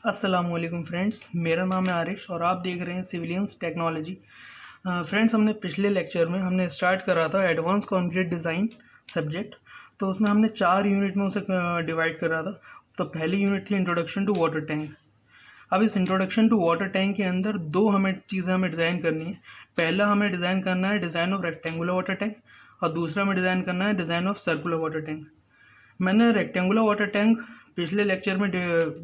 अस्सलामुअलैकुम फ्रेंड्स, मेरा नाम है आरिश और आप देख रहे हैं सिविलियंस टेक्नोलॉजी। फ्रेंड्स, हमने पिछले लेक्चर में हमने स्टार्ट करा था एडवांस कंक्रीट डिज़ाइन सब्जेक्ट। तो उसमें हमने 4 यूनिट में उसे डिवाइड करा था। तो पहली यूनिट थी इंट्रोडक्शन टू वाटर टैंक। अब इस इंट्रोडक्शन टू वाटर टैंक के अंदर दो चीज़ें हमें डिज़ाइन करनी है। पहला हमें डिज़ाइन करना है design of rectangular water tank और दूसरा हमें डिज़ाइन करना है design of circular water tank. मैंने रेक्टेंगुलर वाटर टैंक पिछले लेक्चर में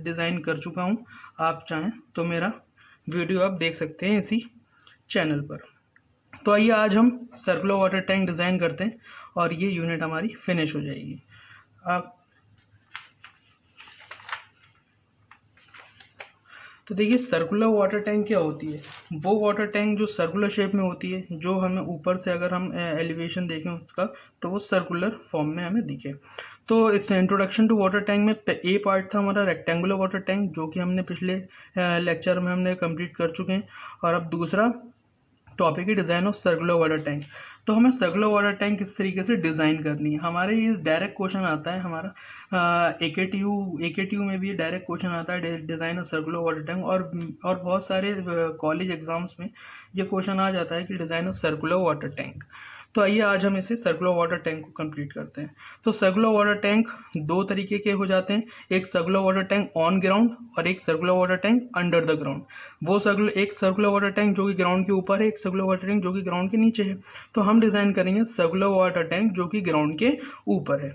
डिज़ाइन कर चुका हूँ। आप चाहें तो मेरा वीडियो आप देख सकते हैं इसी चैनल पर। तो आइए आज हम सर्कुलर वाटर टैंक डिज़ाइन करते हैं और ये यूनिट हमारी फिनिश हो जाएगी। आप तो देखिए, सर्कुलर वाटर टैंक क्या होती है। वो वाटर टैंक जो सर्कुलर शेप में होती है, जो हमें ऊपर से अगर हम एलिवेशन देखें उसका तो वो सर्कुलर फॉर्म में हमें दिखे। तो इस इंट्रोडक्शन टू वाटर टैंक में ए पार्ट था हमारा रेक्टेंगुलर वाटर टैंक, जो कि हमने पिछले लेक्चर में हमने कंप्लीट कर चुके हैं। और अब दूसरा टॉपिक है design of circular water tank. तो हमें सर्कुलर वाटर टैंक किस तरीके से डिज़ाइन करनी है, हमारे ये डायरेक्ट क्वेश्चन आता है हमारा AKTU में भी डायरेक्ट क्वेश्चन आता है design of circular water tank. और बहुत सारे कॉलेज एग्जाम्स में ये क्वेश्चन आ जाता है कि design of circular water tank. तो आइए आज हम इसे सर्कुलर वाटर टैंक को कंप्लीट करते हैं। तो सर्कुलर वाटर टैंक दो तरीके के हो जाते हैं, एक circular water tank on ground और एक circular water tank under the ground. एक सर्कुलर वाटर टैंक जो कि ग्राउंड के ऊपर है, एक सर्कुलर वाटर टैंक जो कि ग्राउंड के नीचे है। तो हम डिज़ाइन करेंगे सर्कुलर वाटर टैंक जो कि ग्राउंड के ऊपर है।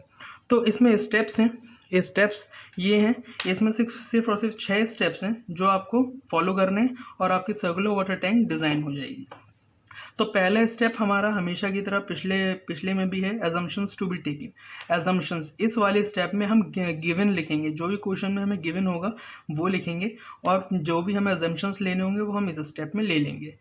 तो इसमें स्टेप्स हैं, ये स्टेप्स ये हैं, इसमें सिर्फ और सिर्फ 6 स्टेप्स हैं जो आपको फॉलो करने हैं और आपकी सर्कुलर वाटर टैंक डिज़ाइन हो जाएगी। तो पहला स्टेप हमारा हमेशा की तरह पिछले में भी है, assumptions to be taken. Assumptions इस वाले स्टेप में हम गिवन लिखेंगे, जो भी क्वेश्चन में हमें गिवन होगा वो लिखेंगे और जो भी हमें एजम्पशंस लेने होंगे वो हम इस स्टेप में ले लेंगे।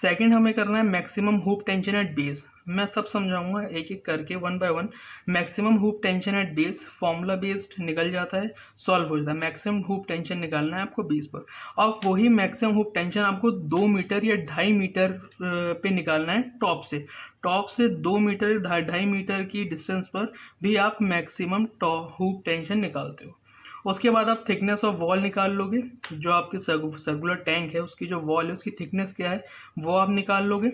सेकंड हमें करना है maximum hoop tension at base. मैं सब समझाऊंगा एक एक करके, one by one. Maximum hoop tension at base formula based निकल जाता है, सॉल्व हो जाता है। मैक्सिमम हुप टेंशन निकालना है आपको बेस पर, और वही मैक्सिमम हुप टेंशन आपको 2 मीटर या 2.5 मीटर पे निकालना है टॉप से। टॉप से 2 मीटर 2.5 मीटर की डिस्टेंस पर भी आप मैक्सिमम हुप टेंशन निकालते हो। उसके बाद आप थिकनेस ऑफ वॉल निकाल लोगे, जो आपकी सर्कुलर टैंक है उसकी जो वॉल है उसकी थिकनेस क्या है वो आप निकाल लोगे।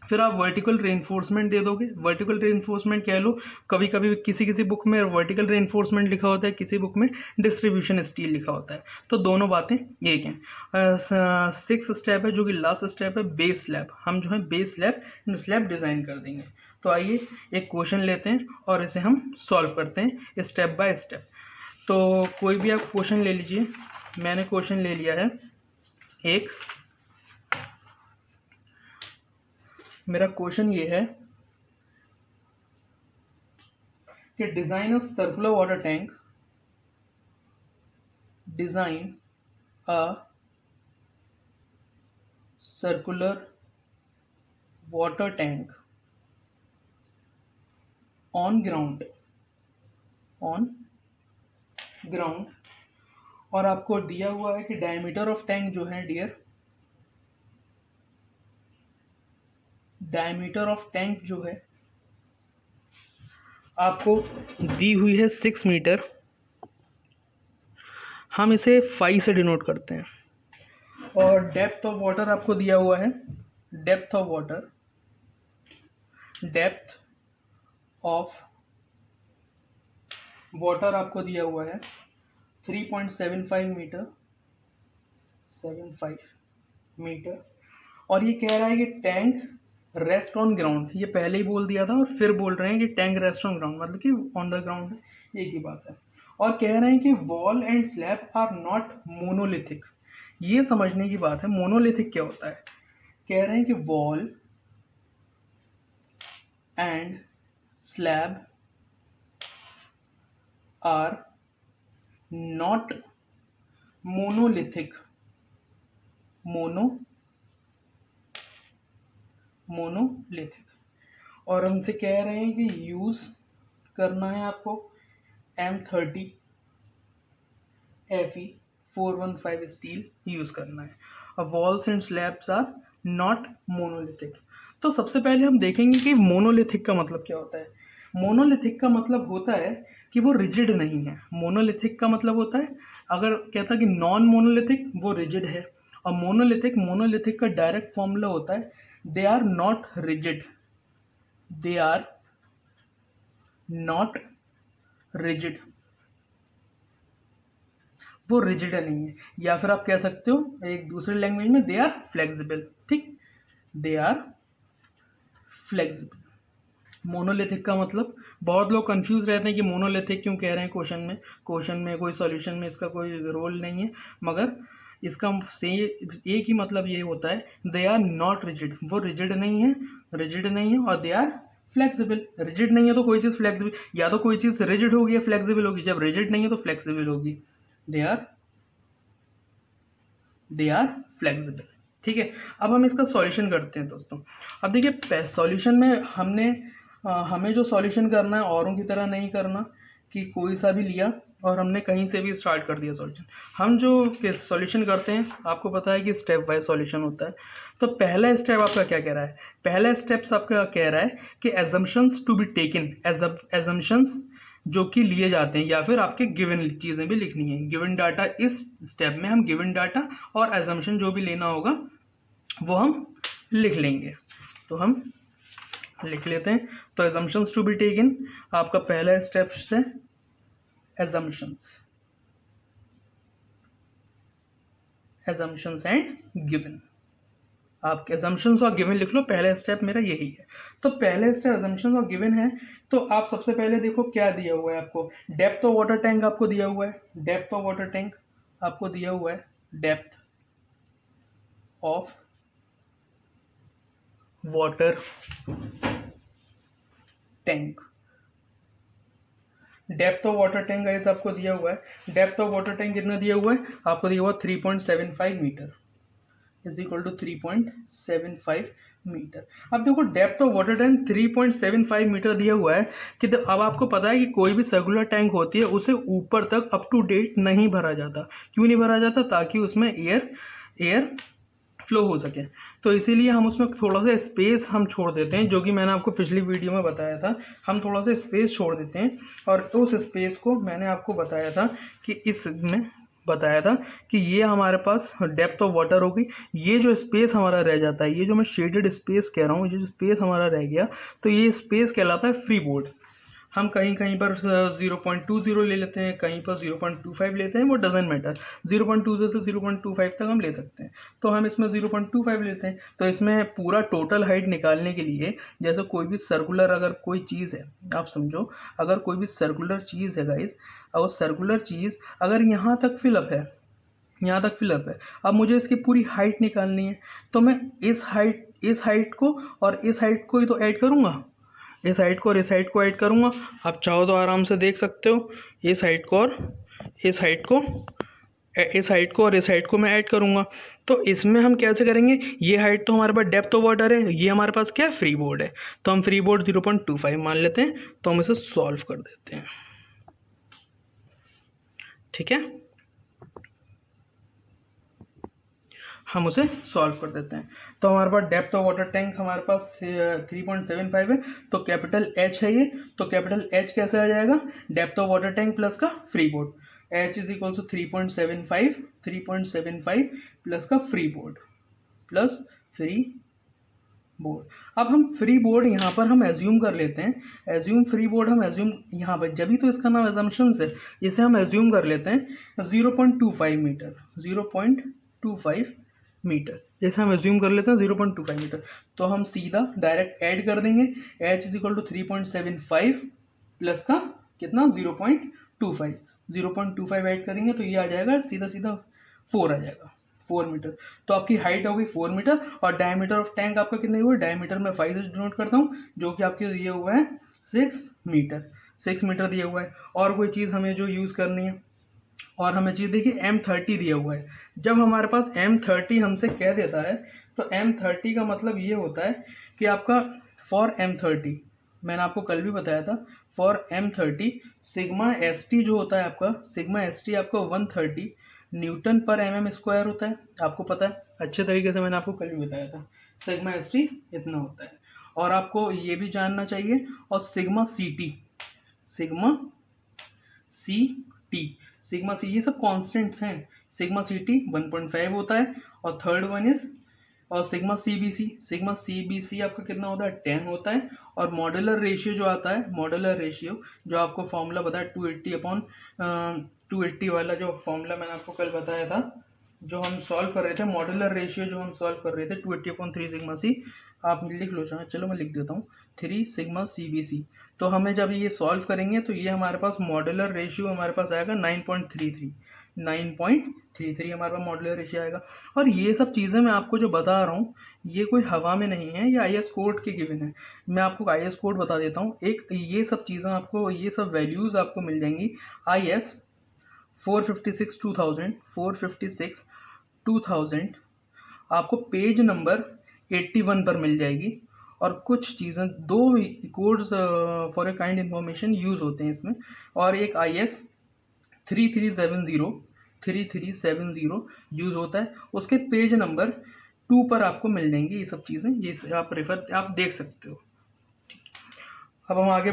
फिर आप वर्टिकल रेइंफोर्समेंट दे दोगे। वर्टिकल रेइंफोर्समेंट कह लो, कभी कभी किसी बुक में वर्टिकल रेइंफोर्समेंट लिखा होता है, किसी बुक में डिस्ट्रीब्यूशन स्टील लिखा होता है, तो दोनों बातें एक हैं। 6 स्टेप है जो कि लास्ट स्टेप है, बेस स्लैब। हम जो है बेस स्लैब डिज़ाइन कर देंगे। तो आइए एक क्वेश्चन लेते हैं और इसे हम सॉल्व करते हैं स्टेप बाय स्टेप। तो कोई भी आप क्वेश्चन ले लीजिए। मैंने क्वेश्चन ले लिया है एक। मेरा क्वेश्चन ये है कि design a circular water tank, design a circular water tank on ground और आपको दिया हुआ है कि डायमीटर ऑफ टैंक जो है डियर, डायमीटर ऑफ टैंक जो है आपको दी हुई है 6 मीटर। हम इसे 5 से डिनोट करते हैं। और डेप्थ ऑफ वाटर आपको दिया हुआ है, डेप्थ ऑफ वाटर आपको दिया हुआ है 3.75 मीटर, 75 मीटर। और ये कह रहा है कि टैंक रेस्ट ऑन ग्राउंड। ये पहले ही बोल दिया था और फिर बोल रहे हैं कि टैंक रेस्ट ऑन ग्राउंड, मतलब कि ऑन द ग्राउंड है, एक ही बात है। और कह रहे हैं कि wall and slab are not monolithic. ये समझने की बात है, मोनोलिथिक क्या होता है। कह रहे हैं कि wall and slab are not monolithic. Monolithic. और हमसे कह रहे हैं कि यूज करना है आपको M30 Fe 415 स्टील यूज करना है। अब walls and slabs are not monolithic. तो सबसे पहले हम देखेंगे कि मोनोलिथिक का मतलब क्या होता है। मोनोलिथिक का मतलब होता है कि वो रिजिड नहीं है। मोनोलिथिक का मतलब होता है, अगर कहता कि नॉन मोनोलिथिक वो रिजिड है, और मोनोलिथिक का डायरेक्ट फॉर्मूला होता है they are not rigid, they are not rigid, वो रिजिड नहीं है। या फिर आप कह सकते हो एक दूसरे लैंग्वेज में दे आर फ्लेक्सिबल, ठीक, दे आर फ्लेक्सिबल। मोनोलिथिक का मतलब बहुत लोग कंफ्यूज रहते हैं कि मोनोलिथिक क्यों कह रहे हैं क्वेश्चन में कोई सॉल्यूशन में इसका कोई रोल नहीं है, मगर इसका से एक ही मतलब ये होता है दे आर नॉट रिजिड, वो रिजिड नहीं है और दे आर फ्लेक्सिबल। रिजिड नहीं है तो कोई चीज़ फ्लेक्सिबल, या तो कोई चीज़ रिजिड होगी या फ्लेक्सिबल होगी, जब रिजिड नहीं है तो फ्लेक्सिबल होगी, दे आर फ्लेक्सिबल। ठीक है, अब हम इसका सॉल्यूशन करते हैं दोस्तों। अब देखिए सॉल्यूशन में हमें जो सॉल्यूशन करना है औरों की तरह नहीं करना कि कोई सा भी लिया और हमने कहीं से भी स्टार्ट कर दिया सॉल्यूशन। हम जो सॉल्यूशन करते हैं आपको पता है कि स्टेप वाइज सॉल्यूशन होता है। तो पहला स्टेप आपका क्या कह रहा है, पहला स्टेप आपका कह रहा है कि assumptions to be taken, assumptions जो कि लिए जाते हैं, या फिर आपके गिवन चीज़ें भी लिखनी है। गिवन डाटा, इस स्टेप में हम गिवन डाटा और एजम्पशन जो भी लेना होगा वो हम लिख लेंगे। तो हम लिख लेते हैं। तो एजम्पशंस टू बी टेकन, आपका पहला स्टेप है एजम्पशंस एंड गिवन। आपके एजम्पशंस और गिवन लिख लो, पहला स्टेप मेरा यही है। तो पहले स्टेप एजम्पशंस और गिवन है। तो आप सबसे पहले देखो क्या दिया हुआ है आपको, डेप्थ ऑफ वाटर टैंक आपको दिया हुआ है, डेप्थ ऑफ वाटर टैंक आपको दिया हुआ है, depth of water tank, depth of water tank guys आपको दिया हुआ है। डेप्थ ऑफ वाटर टैंक कितना दिया हुआ है आपको, दिया हुआ 3.75 metre is equal to 3.75 metre. अब देखो depth of water tank 3.75 metre दिया हुआ है कि अब आपको पता है कि कोई भी सर्कुलर टैंक होती है उसे ऊपर तक अप टू डेट नहीं भरा जाता। क्यों नहीं भरा जाता, ताकि उसमें एयर फ्लो हो सके। तो इसीलिए हम उसमें थोड़ा सा स्पेस हम छोड़ देते हैं, जो कि मैंने आपको पिछली वीडियो में बताया था। हम थोड़ा सा स्पेस छोड़ देते हैं, और उस स्पेस को मैंने आपको बताया था कि इसमें बताया था कि ये हमारे पास डेप्थ ऑफ वाटर होगी। ये जो स्पेस हमारा रह जाता है, ये जो मैं शेडेड स्पेस कह रहा हूँ, ये जो स्पेस हमारा रह गया, तो ये स्पेस कहलाता है फ्री बोर्ड। हम कहीं कहीं पर 0.20 ले लेते हैं, कहीं पर 0.25 लेते हैं, वो डजेंट मैटर। 0.20 से 0.25 तक हम ले सकते हैं। तो हम इसमें 0.25 लेते हैं। तो इसमें पूरा टोटल हाइट निकालने के लिए, जैसे कोई भी सर्कुलर अगर कोई चीज़ है, आप समझो अगर कोई भी सर्कुलर चीज़ है गाइस, और सर्कुलर चीज़ अगर यहाँ तक फिलअप है, यहाँ तक फिलअप है, अब मुझे इसकी पूरी हाइट निकालनी है, तो मैं इस हाइट को और इस हाइट को ही तो ऐड करूँगा, इस हाइट को और इस हाइट को ऐड करूँगा। आप चाहो तो आराम से देख सकते हो, इस हाइट को और इस हाइट को, इस हाइट को और इस हाइट को मैं ऐड करूँगा। तो इसमें हम कैसे करेंगे, ये हाइट तो हमारे पास डेप्थ ऑफ वाटर है, ये हमारे पास क्या है, फ्री बोर्ड है, तो हम फ्री बोर्ड 0.25 मान लेते हैं। तो हम इसे सॉल्व कर देते हैं, ठीक है, हम उसे सॉल्व कर देते हैं। तो हमारे पास डेप्थ ऑफ वाटर टैंक हमारे पास 3.75 है, तो कैपिटल एच है ये। तो कैपिटल एच कैसे आ जाएगा, depth of water tank plus का free board, H is equal to 3.75 plus का free board, plus free board. अब हम फ्री बोर्ड यहाँ पर हम एज्यूम कर लेते हैं, एज्यूम फ्री बोर्ड हम एज्यूम यहाँ पर, जब भी तो इसका नाम एजम्पशंस है, इसे हम एज्यूम कर लेते हैं 0.25 मीटर, 0.25 मीटर, जैसे हम एज्यूम कर लेते हैं 0.25 मीटर। तो हम सीधा डायरेक्ट ऐड कर देंगे, H is equal to 3.75 plus का कितना 0.25 ऐड करेंगे तो ये आ जाएगा सीधा सीधा 4 आ जाएगा, 4 मीटर। तो आपकी हाइट होगी 4 मीटर, और डायमीटर ऑफ टैंक आपका कितना हुआ, डायमीटर में 5 से डिनोट करता हूँ, जो कि आपके दिए हुआ है 6 मीटर, 6 मीटर दिया हुआ है। और कोई चीज़ हमें जो यूज़ करनी है, और हमें चीज़ देखिए M30 दिया हुआ है। जब हमारे पास M30 हमसे कह देता है, तो M30 का मतलब ये होता है कि आपका फॉर M30, मैंने आपको कल भी बताया था, फॉर M30 सिग्मा ST जो होता है आपका, सिग्मा ST आपका 130 न्यूटन पर mm स्क्वायर होता है, आपको पता है अच्छे तरीके से, मैंने आपको कल भी बताया था सिग्मा ST इतना होता है। और आपको ये भी जानना चाहिए, और sigma C T, sigma C T, sigma C, ये सब कॉन्स्टेंट्स हैं। सिग्मा सी टी 1.5 होता है, और थर्ड वन इज, और sigma C B C, sigma C B C आपका कितना होता है 10 होता है। और मॉड्यूलर रेशियो जो आता है, मॉड्यूलर रेशियो जो आपको फॉर्मूला बताया 280 वाला जो फॉर्मूला मैंने आपको कल बताया था, जो हम सॉल्व कर रहे थे, मॉड्यूलर रेशियो जो हम सॉल्व कर रहे थे 280/3 सिग्मा सी, आप लिख लो चाहे, चलो मैं लिख देता हूँ 3 सिग्मा सी बी सी। तो हमें जब ये सॉल्व करेंगे तो ये हमारे पास मॉड्यूलर रेशियो हमारे पास आएगा 9.33 हमारे पास मॉड्यूलर रेशियो आएगा। और ये सब चीज़ें मैं आपको जो बता रहा हूँ ये कोई हवा में नहीं है, ये IS कोड के गिवन है। मैं आपको IS कोड बता देता हूँ, एक ये सब चीज़ें आपको, ये सब वैल्यूज़ आपको मिल जाएंगी IS 456/2000 आपको पेज नंबर 81 पर मिल जाएगी। और कुछ चीज़ें, दो codes for a kind information use होते हैं इसमें, और एक IS 3370 यूज़ होता है, उसके पेज नंबर 2 पर आपको मिल जाएंगी ये सब चीज़ें, ये आप देख सकते हो। अब हम आगे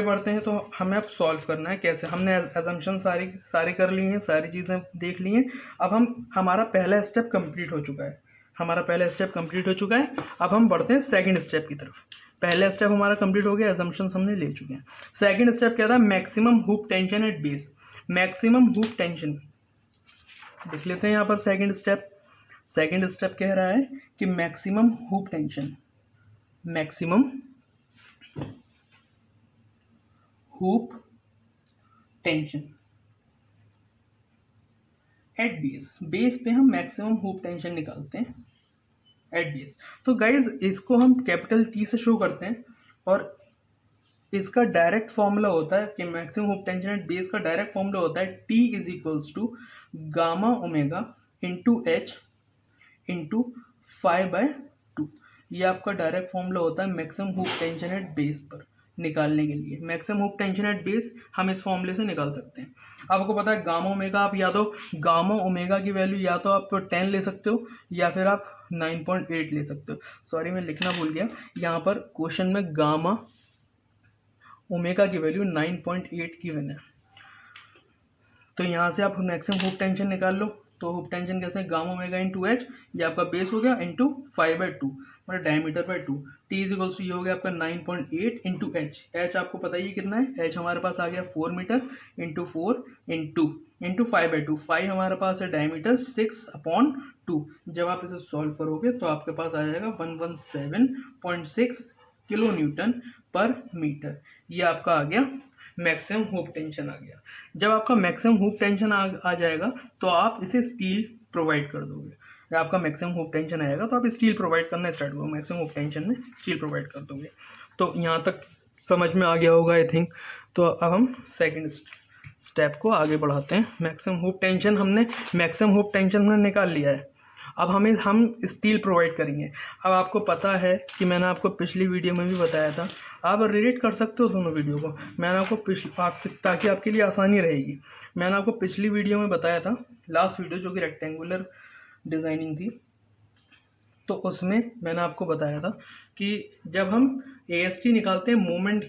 बढ़ते हैं तो हमें अब सॉल्व करना है कैसे। हमने अजम्पशन सारी कर ली हैं, सारी चीज़ें देख ली हैं। अब हमारा पहला स्टेप कंप्लीट हो चुका है, अब हम बढ़ते हैं सेकंड स्टेप की तरफ। पहला स्टेप हमारा कंप्लीट हो गया, अजम्पशंस हमने ले चुके हैं। सेकंड स्टेप क्या था, maximum hoop tension at base. Maximum hoop tension देख लेते हैं यहाँ पर। सेकंड स्टेप कह रहा है कि maximum hoop tension, maximum hoop tension at base पे हम मैक्सिमम हुक टेंशन निकालते हैं एट बेस। तो गाइज इसको हम कैपिटल T से शो करते हैं, और इसका डायरेक्ट फॉर्मूला होता है कि maximum hoop tension at base का डायरेक्ट फॉर्मूला होता है T is equals to gamma omega into H into 5/2। ये आपका डायरेक्ट फॉर्मूला होता है maximum hoop tension at base पर निकालने के लिए। Maximum hoop tension at base हम इस फॉर्मूले से निकाल सकते हैं। आपको पता है गामा ओमेगा, आप या तो गामा ओमेगा की वैल्यू या तो आप 10 ले सकते हो, या फिर आप 9.8 ले सकते हो। सॉरी मैं लिखना भूल गया, यहाँ पर क्वेश्चन में गामा ओमेगा की वैल्यू 9.8 गिवन है। तो यहाँ से आप मैक्सिमम हुक टेंशन निकाल लो। तो हुक टेंशन कैसे, गामा ओमेगा इंटू H, ये आपका बेस हो गया, इंटू 5/2 मतलब diameter by 2। T is equals to ये हो गया आपका 9.8 इंटू H आपको पता ही कितना है, H हमारे पास आ गया 4 मीटर इंटू 4 इंटू 5/2। 5 हमारे पास है डायमीटर, 6/2। जब आप इसे सॉल्व करोगे तो आपके पास आ जाएगा 117.6 किलो न्यूटन पर मीटर। ये आपका आ गया मैक्सिमम हुक टेंशन आ गया। जब आपका मैक्सिमम हुक टेंशन आ जाएगा तो आप इसे स्टील प्रोवाइड कर दोगे। जब आपका मैक्सिमम हुक टेंशन आएगा तो आप स्टील प्रोवाइड करना स्टार्ट करोगे, मैक्सिमम हुक टेंशन में स्टील प्रोवाइड कर दोगे। तो यहाँ तक समझ में आ गया होगा आई थिंक। तो अब हम सेकंड स्टेप को आगे बढ़ाते हैं। मैक्सिमम हुक टेंशन हमने निकाल लिया है। अब हम स्टील प्रोवाइड करेंगे। अब आपको पता है कि मैंने आपको पिछली वीडियो में भी बताया था, आप रिलेट कर सकते हो दोनों वीडियो को। मैंने आपको ताकि आपके लिए आसानी रहेगी, मैंने आपको पिछली वीडियो में बताया था, लास्ट वीडियो जो कि रेक्टेंगुलर डिज़ाइनिंग थी, तो उसमें मैंने आपको बताया था कि जब हम AST निकालते हैं मोमेंट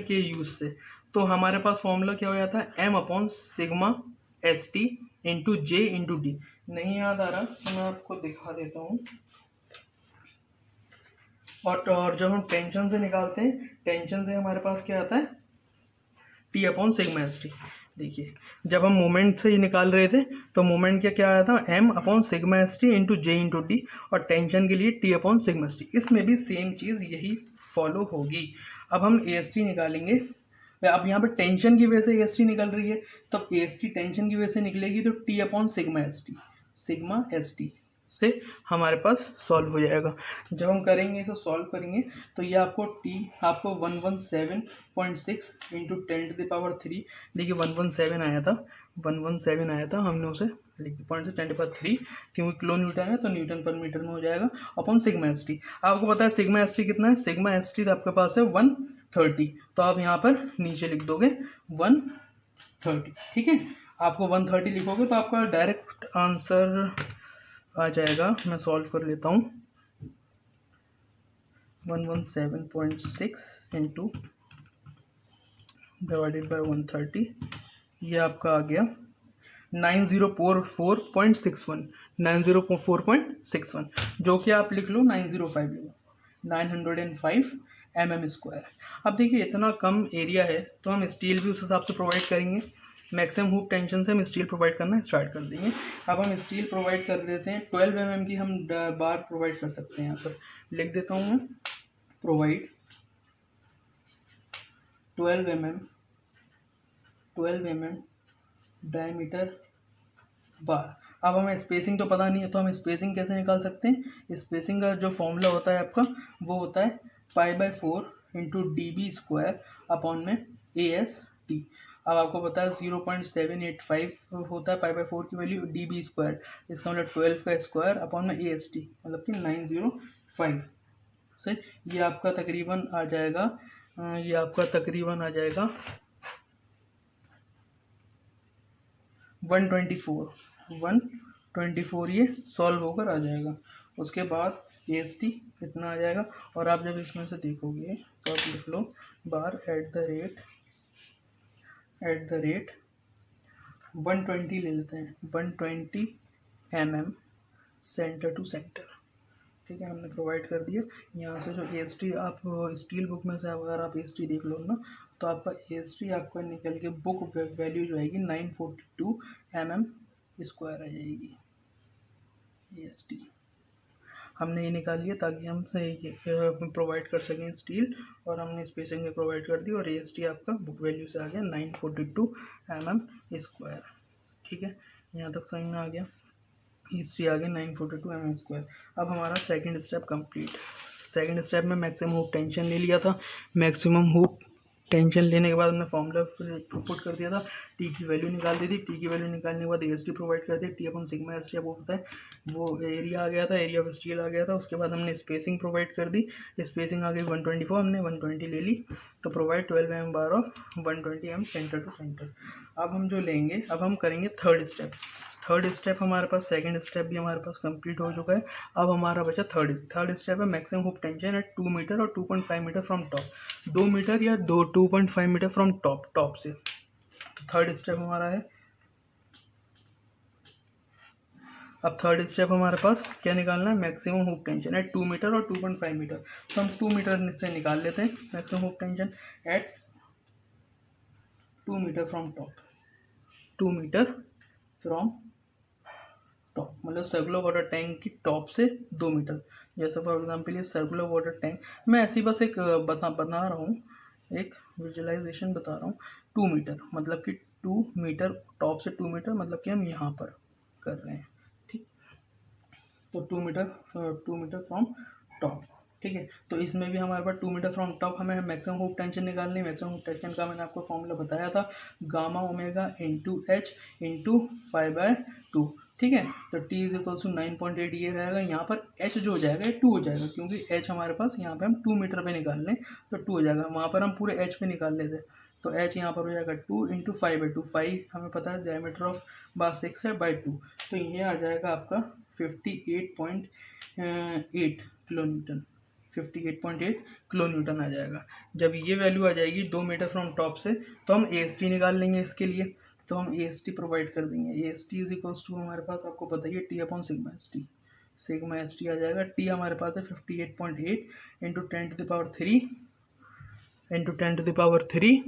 के यूज़ से, तो हमारे पास फॉर्मूला क्या हो जाता है, M/σ/ST into J into D। नहीं याद आ रहा तो मैं आपको दिखा देता हूँ। और जब हम टेंशन से निकालते हैं, टेंशन से हमारे पास क्या आता है, T/σ/ST। देखिए जब हम मोमेंट से ही निकाल रहे थे तो मोमेंट क्या आया था, M/σ/ST into J into D, और टेंशन के लिए T/σ/ST। इसमें भी सेम चीज़ यही फॉलो होगी। अब हम AST निकालेंगे। अब यहाँ पे टेंशन की वजह से AST निकल रही है, तब AST टेंशन की वजह से निकलेगी तो T/σ/ST से हमारे पास सॉल्व हो जाएगा। जब हम करेंगे इसे सॉल्व करेंगे तो ये आपको 117.6 इंटू 10⁻3, देखिए 117 आया था, हमने उसे लिखा 10⁻3 क्योंकि किलो न्यूटन है तो न्यूटन पर मीटर में हो जाएगा, अपॉन σ/ST। आपको पता है σ/ST कितना है, σ/ST आपके पास है 130, तो आप यहाँ पर नीचे लिख दोगे 130। ठीक है, आपको 130 लिखोगे तो आपका डायरेक्ट आंसर आ जाएगा। मैं सॉल्व कर लेता हूँ। 117.6 इंटू डिवाइडेड बाय 130, ये आपका आ गया 9044.61 जो कि आप लिख लो 905 लो 905 mm²। अब देखिए इतना कम एरिया है तो हम स्टील भी उस हिसाब से प्रोवाइड करेंगे। मैक्सिमम हुक टेंशन से हम स्टील प्रोवाइड करना स्टार्ट कर देंगे। अब हम स्टील प्रोवाइड कर देते हैं 12 mm की हम बार प्रोवाइड कर सकते हैं। यहाँ पर लिख देता हूँ मैं प्रोवाइड 12 mm डायमीटर बार। अब हमें स्पेसिंग तो पता नहीं है तो हम स्पेसिंग कैसे निकाल सकते हैं। स्पेसिंग का जो फॉर्मूला होता है आपका वो होता है π/4 इंटू DB² अपॉन में AST। अब आपको पता है 0.785 होता है π/4 की वैल्यू DB², इसका मतलब 12 का स्क्वायर अपॉन में AST मतलब कि 905 से ये आपका तकरीबन आ जाएगा 124 ये सॉल्व होकर आ जाएगा। उसके बाद AST इतना आ जाएगा। और आप जब इसमें से देखोगे तो आप लिख लो बार एट द रेट 120 ले लेते हैं 120 mm सेंटर टू सेंटर। ठीक है, हमने प्रोवाइड कर दिया। यहाँ से जो AST आप स्टील बुक में से अगर आप AST देख लो ना तो आपका AST आपका निकल के बुक वैल्यू जो आएगी 942 mm² आ जाएगी। AST हमने ये निकाल लिया ताकि हम प्रोवाइड कर सकें स्टील, और हमने स्पेसिंग में प्रोवाइड कर दी और AST आपका बुक वैल्यू से आ गया 942 mm²। ठीक है, यहाँ तक समझ में आ गया। AST आ गया 942 mm²। अब हमारा second step complete. Second step में मैक्सिमम हुक टेंशन ले लिया था। मैक्सिमम हुक टेंशन लेने के बाद हमने फॉर्मूला पुट कर दिया था, टी की वैल्यू निकाल दी थी। टी की वैल्यू निकालने के बाद AST प्रोवाइड कर दी, टी अपन सिग्मा ST आपको पता है वो एरिया आ गया था, एरिया ऑफ स्टील आ गया था। उसके बाद हमने स्पेसिंग प्रोवाइड कर दी, स्पेसिंग आ गई 124, हमने 120 ले ली तो provide 12 mm bar of 120 mm centre to centre. अब हम जो लेंगे, अब हम करेंगे थर्ड स्टेप हमारे पास, सेकंड स्टेप भी हमारे पास कंप्लीट हो चुका है। अब हमारा बचा थर्ड स्टेप है maximum hoop tension at 2 metre और 2.5 मीटर फ्रॉम टॉप। 2 मीटर या 2.5 मीटर फ्रॉम टॉप से। तो थर्ड स्टेप हमारा है, अब थर्ड स्टेप हमारे पास क्या निकालना है, maximum hoop tension at 2 metre और 2.5 मीटर। तो हम 2 मीटर से निकाल लेते हैं maximum hoop tension at 2 metre from top. 2 metre from top मतलब सर्कुलर वाटर टैंक की टॉप से 2 मीटर। जैसे फॉर एग्जांपल ये सर्कुलर वाटर टैंक, मैं ऐसी बस एक बता रहा हूँ, एक विजुअलाइजेशन बता रहा हूँ। 2 मीटर मतलब कि 2 मीटर टॉप से 2 मीटर मतलब कि हम यहाँ पर कर रहे हैं। ठीक, तो 2 मीटर फ्रॉम टॉप। ठीक है, तो इसमें भी हमारे पास 2 मीटर फ्रॉम टॉप हमें मैक्सिमम हुक टेंशन निकालनी है। मैक्सिमम हुक टेंशन का मैंने आपको फॉर्मूला बताया था, gamma omega into H into 5/2। ठीक है, तो T इज इक्वल टू 9.8 ये रहेगा। यहाँ पर H जो हो जाएगा ये 2 हो जाएगा, क्योंकि H हमारे पास यहाँ पे हम 2 मीटर पे निकाल लें तो 2 हो जाएगा। वहाँ पर हम पूरे H पे निकाल लेते तो H यहाँ पर हो जाएगा 2 इंटू 5/2। 5 हमें पता है डायमीटर ऑफ बार 6 है बाई 2, तो ये आ जाएगा आपका 58.8 किलोन्यूटन। 58.8 किलोन्यूटन आ जाएगा। जब ये वैल्यू आ जाएगी 2 मीटर फ्रॉम टॉप से तो हम AST निकाल लेंगे इसके लिए। तो हम AST प्रोवाइड कर देंगे। AST इज इक्वल्स टू हमारे पास आपको बताइए T upon sigma ST। Sigma ST आ जाएगा, T हमारे पास है 58.8 इंटू 10⁻³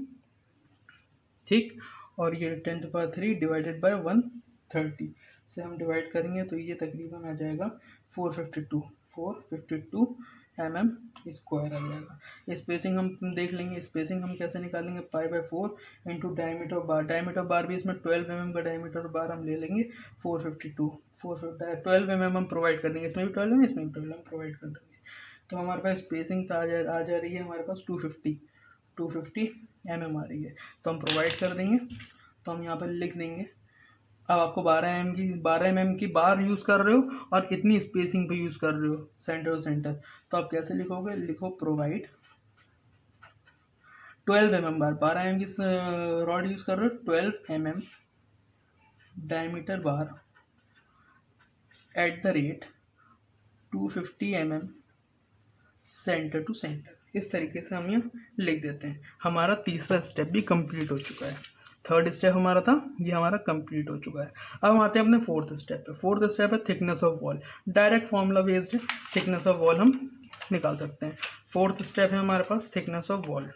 ठीक, और ये 10⁻³ डिवाइडेड बाय 130 से हम डिवाइड करेंगे तो ये तकरीबन आ जाएगा 452 mm² आ जाएगा। स्पेसिंग हम देख लेंगे, स्पेसिंग हम कैसे निकालेंगे, π/4 इंटू डायमीटर बार। डायमीटर बार भी इसमें 12 mm का डायमीटर बार हम ले लेंगे। 12 mm हम प्रोवाइड कर देंगे, इसमें भी 12 mm इसमें भी 12 mm प्रोवाइड कर देंगे। तो हमारे पास स्पेसिंग आ जा रही है हमारे पास 250 mm आ रही है, तो हम प्रोवाइड कर देंगे। तो हम यहाँ पर लिख देंगे, अब आपको 12 mm की बार यूज़ कर रहे हो और इतनी स्पेसिंग पे यूज़ कर रहे हो सेंटर टू सेंटर, तो आप कैसे लिखोगे, लिखो प्रोवाइड 12 mm बार। 12 mm की रॉड यूज़ कर रहे हो, 12 mm diameter bar at the rate 250 mm centre to centre. इस तरीके से हम ये लिख देते हैं। हमारा तीसरा स्टेप भी कंप्लीट हो चुका है। थर्ड स्टेप हमारा था, ये हमारा कंप्लीट हो चुका है। अब हम आते हैं अपने फोर्थ स्टेप पे। फोर्थ स्टेप है thickness of wall. Direct formula based thickness of wall हम निकाल सकते हैं। फोर्थ स्टेप है हमारे पास थिकनेस ऑफ वॉल।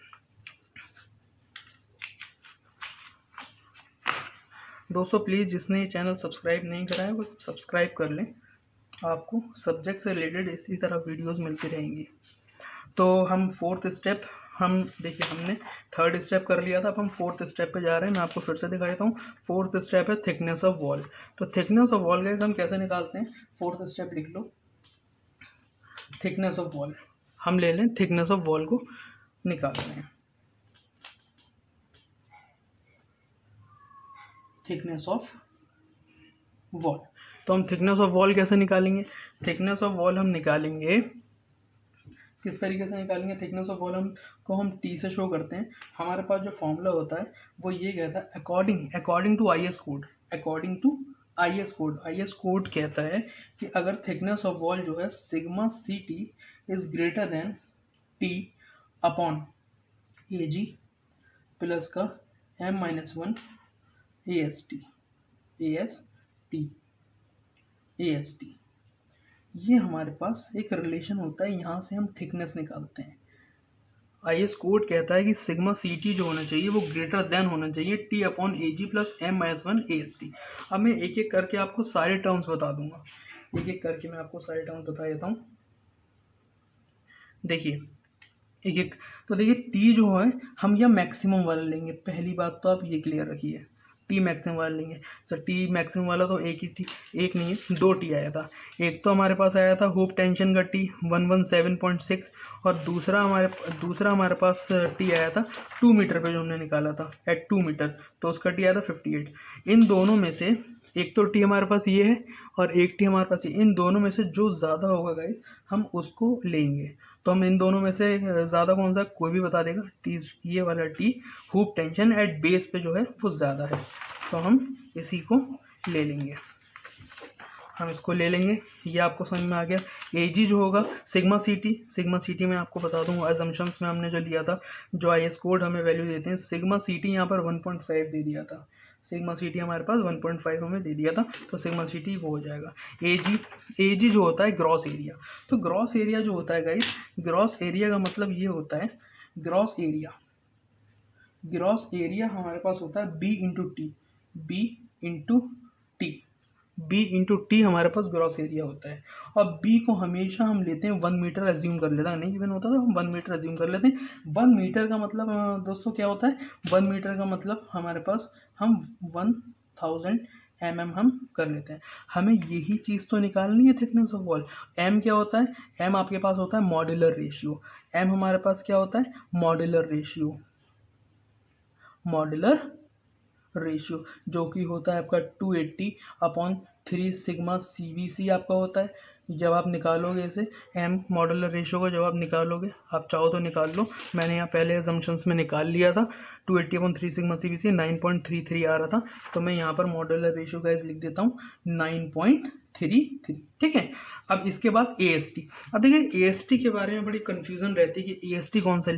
दोस्तों प्लीज़ जिसने ये चैनल सब्सक्राइब नहीं करा है वो सब्सक्राइब कर लें, आपको सब्जेक्ट से रिलेटेड इसी तरह वीडियोस मिलती रहेंगी। तो हम फोर्थ स्टेप, हम देखिए हमने थर्ड स्टेप कर लिया था, अब हम फोर्थ स्टेप पे जा रहे हैं। मैं आपको फिर से दिखा देता हूँ। फोर्थ स्टेप है थिकनेस ऑफ वॉल। तो थिकनेस ऑफ वॉल गाइस हम कैसे निकालते हैं, फोर्थ स्टेप लिख लो, थिकनेस ऑफ वॉल। हम ले लें थिकनेस ऑफ वॉल को निकाल रहे हैं, थिकनेस ऑफ वॉल। तो हम थिकनेस ऑफ वॉल कैसे निकालेंगे, थिकनेस ऑफ वॉल हम निकालेंगे किस तरीके से निकालेंगे। थिकनेस ऑफ वॉल हम टी से शो करते हैं। हमारे पास जो फॉर्मूला होता है वो ये कहता है according to I S code. According to I S code कहता है कि अगर थिकनेस ऑफ वॉल जो है sigma C T is greater than T upon A G plus का m-1 AST, ये हमारे पास एक रिलेशन होता है। यहाँ से हम थिकनेस निकालते हैं। IS कोड कहता है कि सिग्मा सी टी जो होना चाहिए वो ग्रेटर देन होना चाहिए T upon A G plus m-1 AST। अब मैं एक एक करके आपको सारे टर्म्स बता दूंगा। एक एक करके मैं आपको सारे टर्म्स बता देता हूँ। देखिए एक एक, तो देखिए टी जो है हम यह मैक्सिमम वाला लेंगे। पहली बात तो आप ये क्लियर रखिए, टी मैक्सिमम वाला लेंगे। सर टी मैक्सिमम वाला तो एक ही थी, एक नहीं है, दो टी आया था। एक तो हमारे पास आया था हुप टेंशन का टी 117.6 और दूसरा हमारे पास टी आया था 2 मीटर पे जो हमने निकाला था एट 2 मीटर, तो उसका टी आया था 58। इन दोनों में से एक तो टी हमारे पास ये है और एक टी हमारे पास ये, इन दोनों में से जो ज़्यादा होगा गाइस हम उसको लेंगे। तो हम इन दोनों में से ज़्यादा कौन सा, कोई भी बता देगा। टी, ये वाला T hoop tension at base पे जो है वो ज़्यादा है, तो हम इसी को ले लेंगे। हम इसको ले लेंगे, ये आपको समझ में आ गया। एजी जो होगा सिग्मा सीटी में आपको बता दूँ असम्पशंस में हमने जो लिया था, जो आईएस कोड हमें वैल्यू देते हैं, सिग्मा सीटी यहाँ पर 1.5 दे दिया था। सिग्मा सीटी हमारे पास 1.5 हमें दे दिया था, तो सिग्मा सीटी वो हो जाएगा। एजी जो होता है ग्रॉस एरिया। तो ग्रॉस एरिया जो होता है गाइस, ग्रॉस एरिया का मतलब ये होता है, ग्रॉस एरिया हमारे पास होता है बी इंटू टी हमारे पास ग्रॉस एरिया होता है। और बी को हमेशा हम लेते हैं 1 मीटर एज्यूम कर लेते हैं, नहीं गिवन होता तो हम 1 मीटर एज्यूम कर लेते हैं। 1 मीटर का मतलब दोस्तों क्या होता है, 1 मीटर का मतलब हमारे पास हम 1000 mm हम कर लेते हैं। हमें यही चीज़ तो निकालनी है थिकनेस ऑफ वॉल। एम क्या होता है, एम आपके पास होता है मॉड्यूलर रेशियो। एम हमारे पास क्या होता है, मॉड्यूलर रेशियो जो कि होता है आपका 280/3 सिग्मा CVC आपका होता है। जब आप निकालोगे इसे एम मॉड्यूलर रेशियो को, जब आप निकालोगे, आप चाहो तो निकाल लो, मैंने यहाँ पहले असम्पशंस में निकाल लिया था। 280/3 सिग्मा CVC 9.33 आ रहा था, तो मैं यहाँ पर मॉड्यूलर रेशियो गाइस लिख देता हूँ 9.33। ठीक है। अब इसके बाद AST। अब देखिए AST के बारे में बड़ी कन्फ्यूज़न रहती है कि AST कौन सा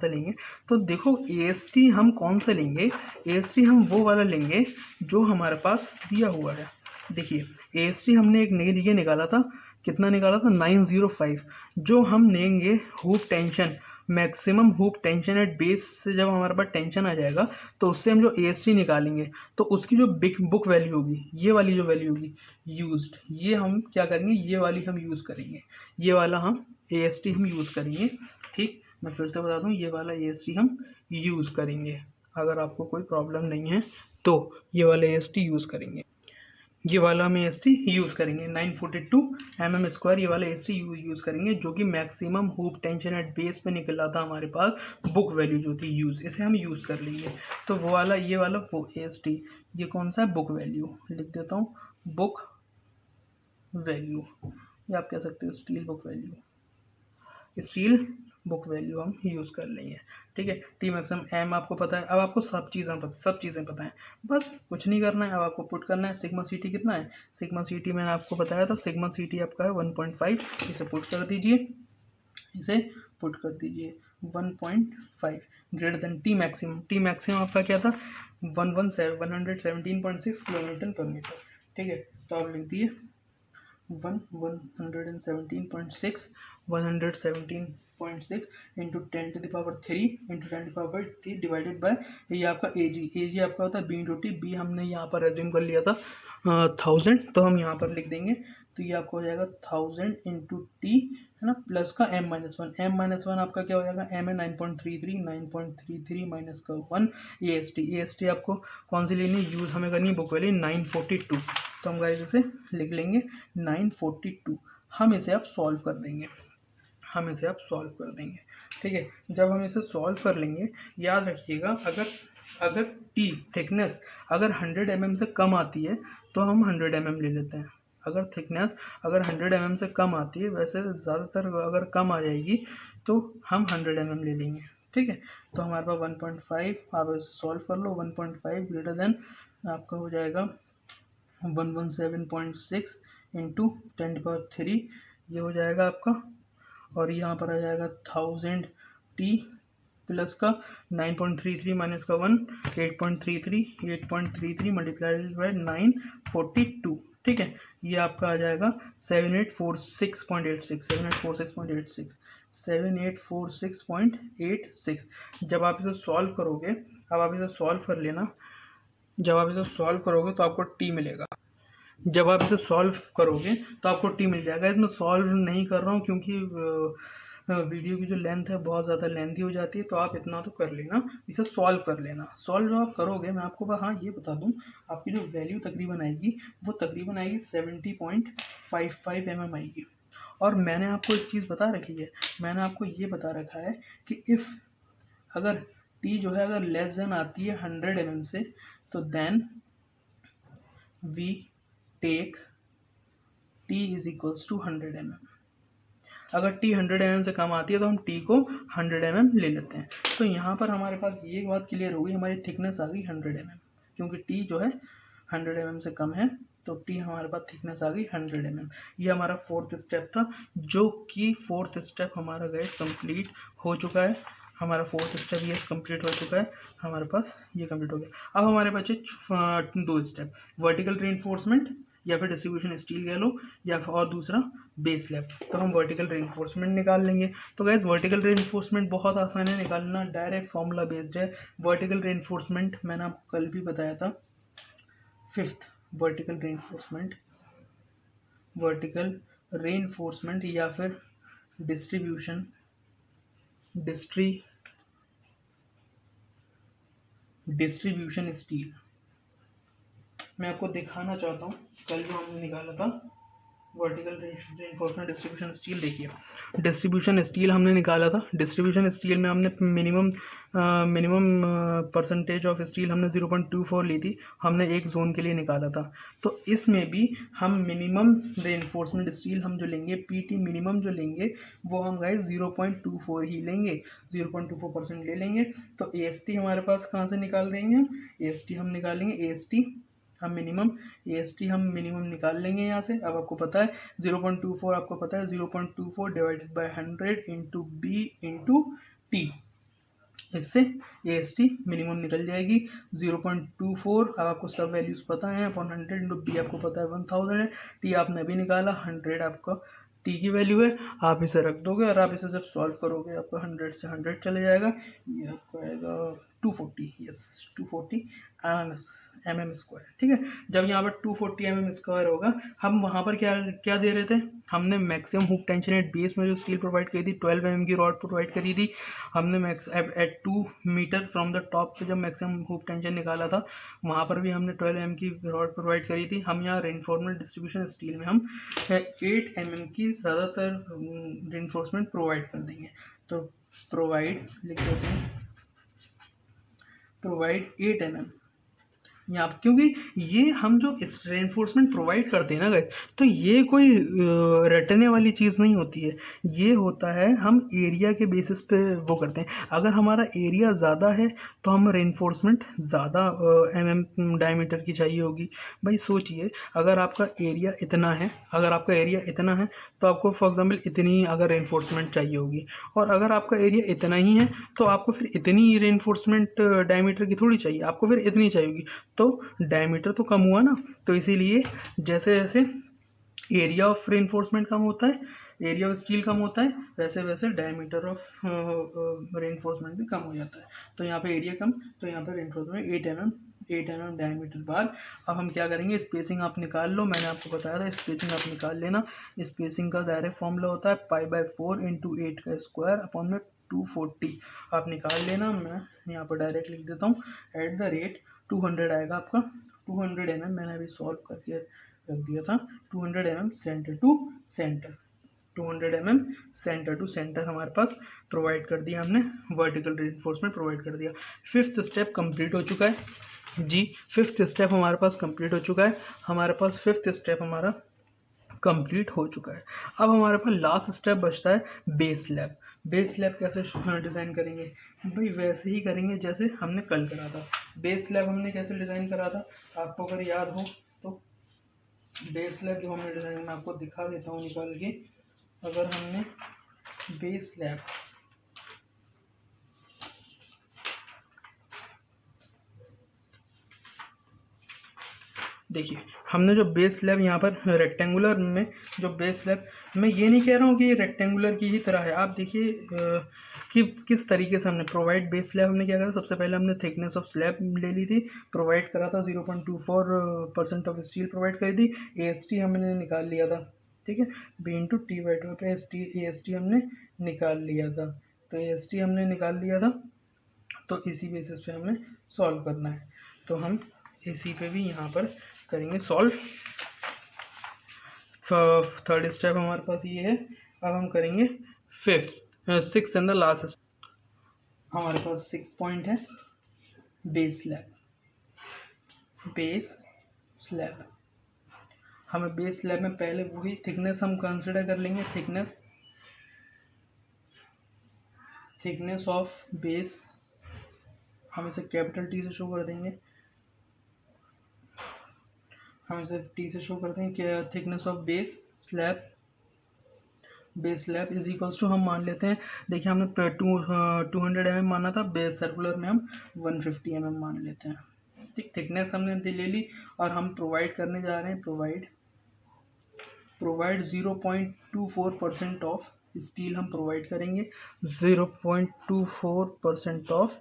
लेंगे, तो देखो AST हम कौन सा लेंगे, AST हम वो वाला लेंगे जो हमारे पास दिया हुआ है। देखिए AST हमने एक ये निकाला था, कितना निकाला था 905, जो हम लेंगे hoop tension, maximum hoop tension at base से जब हमारे पास टेंशन आ जाएगा तो उससे हम जो AST निकालेंगे तो उसकी जो बिग बुक वैल्यू होगी, ये वाली जो वैल्यू होगी यूज्ड, ये हम क्या करेंगे, ये वाली हम यूज़ करेंगे, ये वाला हम AST हम यूज़ करेंगे। ठीक, मैं फिर से बता दूँ, ये वाला AST हम यूज़ करेंगे। अगर आपको कोई प्रॉब्लम नहीं है तो ये वाला AST यूज़ करेंगे, ये वाला हम AST यूज़ करेंगे 942 mm²। ये वाला AST यूज़ करेंगे जो कि maximum hoop tension at base पे निकला था हमारे पास, बुक वैल्यू जो थी यूज़, इसे हम यूज़ कर लेंगे। तो वो वाला, ये वाला वो AST, ये कौन सा है, बुक वैल्यू लिख देता हूँ, बुक वैल्यू, या आप कह सकते हो स्टील बुक वैल्यू हम यूज़ कर लेंगे। ठीक है। टी मैक्सिमम एम आपको पता है। अब आपको सब चीज़ें पता हैं, बस कुछ नहीं करना है। अब आपको पुट करना है सिग्मा CT कितना है, सिग्मा CT मैंने आपको बताया था, सिग्मा CT आपका है 1.5, इसे पुट कर दीजिए। इसे पुट कर दीजिए 1.5 greater than T maximum. T maximum आपका क्या था 117.6 किलोमीटर पर मीटर। ठीक है, तो आप लिख दिए 117.6 इंटू 10⁻³ इंटू 10⁻³ डिवाइडेड बाय ये आपका एजी आपका होता है बी इंटू टी। बी हमने यहाँ पर एज्यूम कर लिया था 1000, तो हम यहाँ पर लिख देंगे। तो ये आपको हो जाएगा 1000 इंटू टी है ना, प्लस का m-1। m-1 आपका क्या हो जाएगा, m है 9.33 माइनस का 1 AST आपको कौन सी लेनी है, यूज़ हमें करनी है बुक वाली 942। तो हम गाइस इसे लिख लेंगे 942। हम इसे अब सॉल्व कर देंगे, ठीक है। जब हम इसे सॉल्व कर लेंगे, याद रखिएगा अगर टी थिकनेस अगर 100 mm से कम आती है तो हम 100 mm ले लेते हैं। अगर थिकनेस 100 mm से कम आती है, वैसे ज़्यादातर अगर कम आ जाएगी तो हम 100 mm ले लेंगे। ठीक है, तो हमारे पास 1.5, आप इसे सॉल्व कर लो। 1.5 ग्रेटर देन आपका हो जाएगा 117.6 इंटू 10⁻³ ये हो जाएगा आपका, और यहाँ पर आ जाएगा 1000 टी प्लस का 9.33 माइनस का 1 8.33 मल्टीप्लाइड बाय 942। ठीक है, ये आपका आ जाएगा 7846.86। जब आप इसे सॉल्व करोगे, अब आप इसे सॉल्व कर लेना। जब आप इसे सॉल्व करोगे तो आपको टी मिलेगा। जब आप इसे सॉल्व करोगे तो आपको टी मिल जाएगा। इसमें सॉल्व नहीं कर रहा हूँ क्योंकि वीडियो की जो लेंथ है बहुत ज़्यादा लेंथी हो जाती है, तो आप इतना तो कर लेना, इसे सॉल्व कर लेना। सॉल्व जब आप करोगे, मैं आपको हाँ ये बता दूँ, आपकी जो वैल्यू तकरीबन आएगी वो तकरीबन आएगी 70.55 mm आएगी। और मैंने आपको एक चीज़ बता रखी है, मैंने आपको ये बता रखा है कि इफ़ अगर टी जो है अगर लेस देन आती है 100 mm से, तो then we take T is equals to 100 mm। अगर टी 100 mm से कम आती है तो हम टी को 100 mm ले लेते हैं। तो यहाँ पर हमारे पास ये बात क्लियर हो गई, हमारी थिकनेस आ गई 100 mm, क्योंकि टी जो है 100 mm से कम है, तो टी हमारे पास थिकनेस आ गई 100 mm। ये हमारा फोर्थ स्टेप था, जो कि फोर्थ स्टेप हमारा गैस कंप्लीट हो चुका है। हमारा फोर्थ स्टेप ये कंप्लीट हो चुका है, हमारे पास ये कंप्लीट हो गया। अब हमारे बचे 2 स्टेप, वर्टिकल रीइंफोर्समेंट या फिर डिस्ट्रीब्यूशन स्टील कह लो, या फिर और दूसरा बेस स्लैब। तो हम वर्टिकल रीइंफोर्समेंट निकाल लेंगे। तो गैस वर्टिकल रीइंफोर्समेंट बहुत आसान है निकालना, डायरेक्ट फॉर्मूला बेस्ड है। वर्टिकल रीइंफोर्समेंट मैंने आपको कल भी बताया था, फिफ्थ वर्टिकल रीइंफोर्समेंट या फिर डिस्ट्रीब्यूशन स्टील। मैं आपको दिखाना चाहता हूँ कल जो हमने निकाला था वर्टिकल रीइंफोर्समेंट डिस्ट्रीब्यूशन स्टील। देखिए डिस्ट्रीब्यूशन स्टील हमने निकाला था। डिस्ट्रीब्यूशन स्टील में हमने मिनिमम परसेंटेज ऑफ स्टील हमने 0.24 ली थी, हमने एक जोन के लिए निकाला था। तो इसमें भी हम मिनिमम रीइंफोर्समेंट स्टील हम जो लेंगे, पीटी मिनिमम जो लेंगे, वो हम गाइस 0.24 ही लेंगे, 0.24% ले लेंगे। तो AST हमारे पास कहाँ से निकाल देंगे हम, AST हम निकालेंगे, AST हम मिनिमम निकाल लेंगे यहाँ से। अब आपको पता है 0.24, आपको पता है 0.24 divided by 100 into B into T, इससे AST मिनिमम निकल जाएगी 0.24। अब आपको सब वैल्यूज पता है, अपॉन 100 इंटू बी आपको पता है 1000 है, टी आपने अभी निकाला 100 आपका टी की वैल्यू है। आप इसे रख दोगे और आप इसे जब सॉल्व करोगे आपको 100 से 100 चले जाएगा, ये आपको आएगा 240, यस 240 mm स्क्वायर। ठीक है, जब यहाँ पर 240 mm स्क्वायर होगा, हम वहाँ पर क्या दे रहे थे, हमने maximum hoop tension at base में जो स्टील प्रोवाइड करी थी 12 mm की रॉड प्रोवाइड करी थी हमने at 2 metre from the top पे जब मैक्सिमम हुक टेंशन निकाला था, वहाँ पर भी हमने 12 mm की रॉड प्रोवाइड करी थी। हम यहाँ रेनफोर्समेंट डिस्ट्रीब्यूशन स्टील में हम 8 mm की ज़्यादातर रेनफोर्समेंट प्रोवाइड कर देंगे। तो प्रोवाइड लिख देते हैं, प्रोवाइड 8 mm यहाँ पे, क्योंकि ये हम जो रेनफोर्समेंट प्रोवाइड करते हैं ना गाइस, तो ये कोई रटने वाली चीज़ नहीं होती है। ये होता है हम एरिया के बेसिस पे वो करते हैं। अगर हमारा एरिया ज़्यादा है तो हम रेनफोर्समेंट ज़्यादा डायमीटर की चाहिए होगी। भाई सोचिए, अगर आपका एरिया इतना है, अगर आपका एरिया इतना है तो आपको फॉर एग्जाम्पल इतनी अगर रेनफोर्समेंट चाहिए होगी, और अगर आपका एरिया इतना ही है तो आपको फिर इतनी रेनफोर्समेंट डायमीटर की थोड़ी चाहिए, आपको फिर इतनी चाहिए होगी। तो डायमीटर तो कम हुआ ना, तो इसीलिए जैसे जैसे एरिया ऑफ रेनफोर्समेंट कम होता है, एरिया ऑफ स्टील कम होता है, वैसे वैसे डायमीटर ऑफ रेनफोर्समेंट भी कम हो जाता है। तो यहाँ पे एरिया कम, तो यहाँ पे रेनफोर्समेंट 8 mm डायमीटर बार। अब हम क्या करेंगे, स्पेसिंग आप निकाल लो, मैंने आपको बताया था स्पेसिंग आप निकाल लेना। स्पेसिंग का डायरेक्ट फॉर्मूला होता है π/4 × 8 का स्क्वायर अपॉन में 240। आप निकाल लेना, मैं यहाँ पर डायरेक्ट लिख देता हूँ। एट द रेट 200 आएगा आपका, 200 mm मैंने अभी सॉल्व करके रख दिया था। 200 mm centre to centre, 200 mm centre to centre हमारे पास प्रोवाइड कर दिया हमने, वर्टिकल रेनफोर्समेंट प्रोवाइड कर दिया। फिफ्थ स्टेप कंप्लीट हो चुका है जी, फिफ्थ स्टेप हमारे पास कंप्लीट हो चुका है, हमारे पास फिफ्थ स्टेप हमारा कंप्लीट हो चुका है। अब हमारे पास लास्ट स्टेप बचता है बेस स्लैब। बेस स्लैब कैसे डिज़ाइन करेंगे भाई, वैसे ही करेंगे जैसे हमने कल करा था। बेस स्लैब हमने कैसे डिज़ाइन करा था, आपको अगर याद हो तो बेस स्लैब जो हमने डिज़ाइन, मैं आपको दिखा देता हूँ निकाल के। अगर हमने बेस स्लैब, देखिए हमने जो बेस स्लैब यहाँ पर रेक्टेंगुलर में, जो बेस स्लैब, मैं ये नहीं कह रहा हूँ कि ये रेक्टेंगुलर की ही तरह है। आप देखिए कि किस तरीके से हमने प्रोवाइड बेस स्लैब, हमने क्या करा, सबसे पहले हमने थिकनेस ऑफ स्लैब ले ली थी, प्रोवाइड करा था 0.24% ऑफ स्टील प्रोवाइड करी थी। AST हमने निकाल लिया था, ठीक है, B/T/2 पे AST हमने निकाल लिया था। तो AST हमने निकाल लिया था, तो इसी बेसिस पे हमें सॉल्व करना है। तो हम इसी पे भी यहाँ पर करेंगे सॉल्व। थर्ड स्टेप हमारे पास ये है। अब हम करेंगे सिक्स एंड द लास्ट। हमारे पास 6 पॉइंट है, बेस स्लैब। बेस स्लैब, हमें बेस स्लैब में पहले वही थिकनेस हम कंसिडर कर लेंगे। थिकनेस ऑफ बेस हम इसे कैपिटल T से शो कर देंगे, हम इसे T से शो कर देंगे। Thickness of base slab, base slab is equals to, हम मान लेते हैं, देखिए हमने 200 mm माना था, बेस सर्कुलर में हम 150 mm मान लेते हैं, ठीक। थिकनेस हमने ले ली और हम प्रोवाइड करने जा रहे हैं, प्रोवाइड 0.24% ऑफ स्टील हम प्रोवाइड करेंगे। 0.24% ऑफ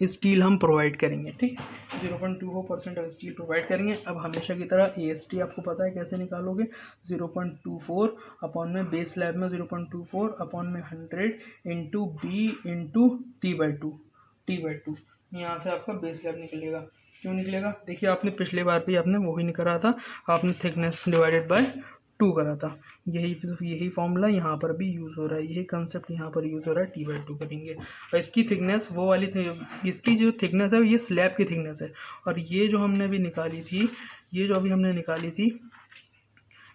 स्टील हम प्रोवाइड करेंगे, ठीक है, 0.24% ऑफ स्टील प्रोवाइड करेंगे। अब हमेशा की तरह AST आपको पता है कैसे निकालोगे, 0.24 अपॉन में बेस स्लैब में 0.24 अपॉन में 100 इंटू B इंटू T/2 यहाँ से आपका बेस स्लैब निकलेगा। क्यों निकलेगा, देखिए आपने पिछले बार भी आपने वही नहीं करा था, आपने थिकनेस डिवाइडेड बाय 2 करा था। यही फॉर्मूला यहाँ पर भी यूज़ हो रहा है, यही कंसेप्ट यहाँ पर यूज़ हो रहा है। T/2 करेंगे और इसकी थिकनेस वो वाली इसकी जो थिकनेस है ये स्लैब की थिकनेस है, और ये जो हमने अभी निकाली थी, ये जो अभी हमने निकाली थी,